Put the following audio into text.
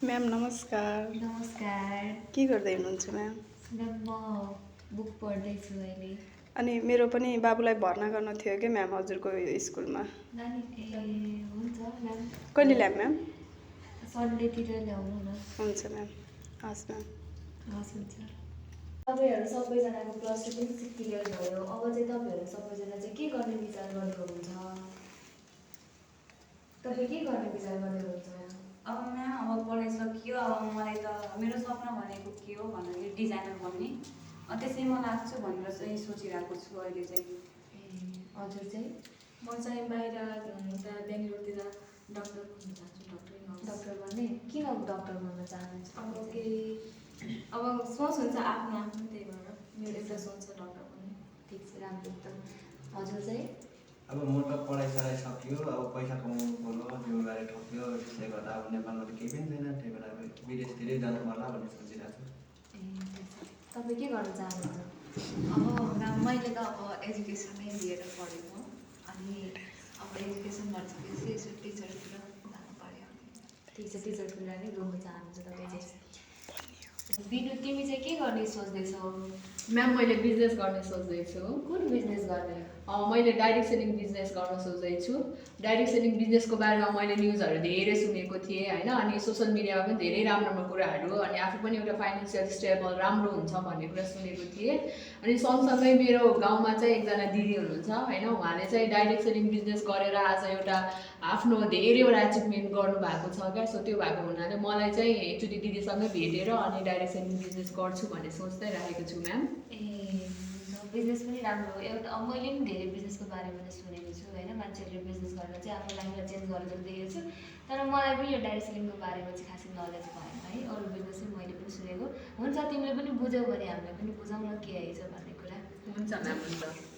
Ma'am नमस्कार। नमस्कार के गर्दै हुनुहुन्छ म्याम? म्याम म बुक पढ्दैछु अहिले। अनि मेरो पनि बाबुलाई भर्ना गर्न थियो कि म्याम हजुरको स्कुलमा। नानी हुन्छ म्याम। कहिले ल्याऊँ म्याम? सन्डेतिर ल्याउनु न। हुन्छ म्याम। हस् म्याम। हस् हुन्छ। तपाईँहरू सबैजनाको प्लस टू पनि क्लियर भयो। अब चाहिँ तपाईँहरू सबैजना चाहिँ के गर्ने विचार गरेको हुन्छ? तपाईँ के गर्ने विचार गरेको हुन्छ? अब म्याम अब पढाइ सकियो। अब मलाई त मेरो सपना भनेको के हो भन्दाखेरि डिजाइनर बन्ने। त्यसै म लाग्छु भनेर चाहिँ सोचिरहेको छु अहिले चाहिँ। हजुर चाहिँ? म चाहिँ बाहिर बेङ्गलोरतिर डक्टर बन्न चाहन्छु। डक्टर बन्ने? किन डक्टर बन्न चाहनुहुन्छ? अब केही अब सोच हुन्छ आफ्नो आफ्नो, त्यही भएर मेरो एउटा सोच छ डक्टर बन्ने। ठिक छ, राम्रो एकदम। हजुर चाहिँ? अब म त पढाइ सकियो, अब पैसा कमाउनु पर्यो, जिम्मेवारी ठोक्यो, त्यसले गर्दा अब नेपालमा त केही पनि छैन, त्यही भएर अब विदेशतिरै जानु पर्ला भन्ने सोचिरहेको छु। तपाईँ के गर्न चाहनुहुन्छ? अब मैले त अब एजुकेसनै लिएर पढेको, अनि अब एजुकेसन भइसकेपछि यसो टिचरतिर जानु पर्यो। ठिक छ, टिचरतिर नै गर्नु चाहनुहुन्छ तपाईँ चाहिँ। बिनु, तिमी चाहिँ के गर्ने सोच्दैछौ? म्याम मैले बिजनेस गर्ने सोच्दैछु। कुन बिजनेस गर्ने? मैले डाइरेक्ट सेलिङ बिजनेस गर्न सोच्दैछु। डाइरेक्ट सेलिङ बिजनेसको बारेमा मैले न्युजहरू धेरै सुनेको थिएँ होइन, अनि सोसियल मिडियामा पनि धेरै राम्रो राम्रो कुराहरू, अनि आफू पनि एउटा फाइनेन्सियल स्टेबल राम्रो हुन्छ भन्ने कुरा सुनेको थिएँ। अनि सँगसँगै मेरो गाउँमा चाहिँ एकजना दिदी हुनुहुन्छ होइन, उहाँले चाहिँ डाइरेक्ट सेलिङ बिजनेस गरेर आज एउटा आफ्नो धेरैवटा एचिभमेन्ट गर्नुभएको छ क्या। सो त्यो भएको हुनाले मलाई चाहिँ एकचोटि दिदीसँगै भेटेर अनि डाइरेक्ट सेलिङ बिजनेस गर्छु भन्ने सोच्दै राखेको छु म्याम। बिजनेस पनि राम्रो हो एउटा। मैले पनि धेरै बिजनेसको बारेमा चाहिँ सुनेको छु होइन, मान्छेहरूले बिजनेस गरेर चाहिँ आफ्नो लाइफलाई चेन्ज गरेको देखेको छु। तर मलाई पनि यो डाइरेक्ट सेलिङको बारेमा चाहिँ खासै नलेज भएन है। अरू बिजनेस चाहिँ मैले पनि सुनेको। हुन्छ, तिमीले पनि बुझ्यौ भने हामीलाई पनि बुझाउन के आइज भन्ने कुरा। हुन्छ म्याम, हुन्छ।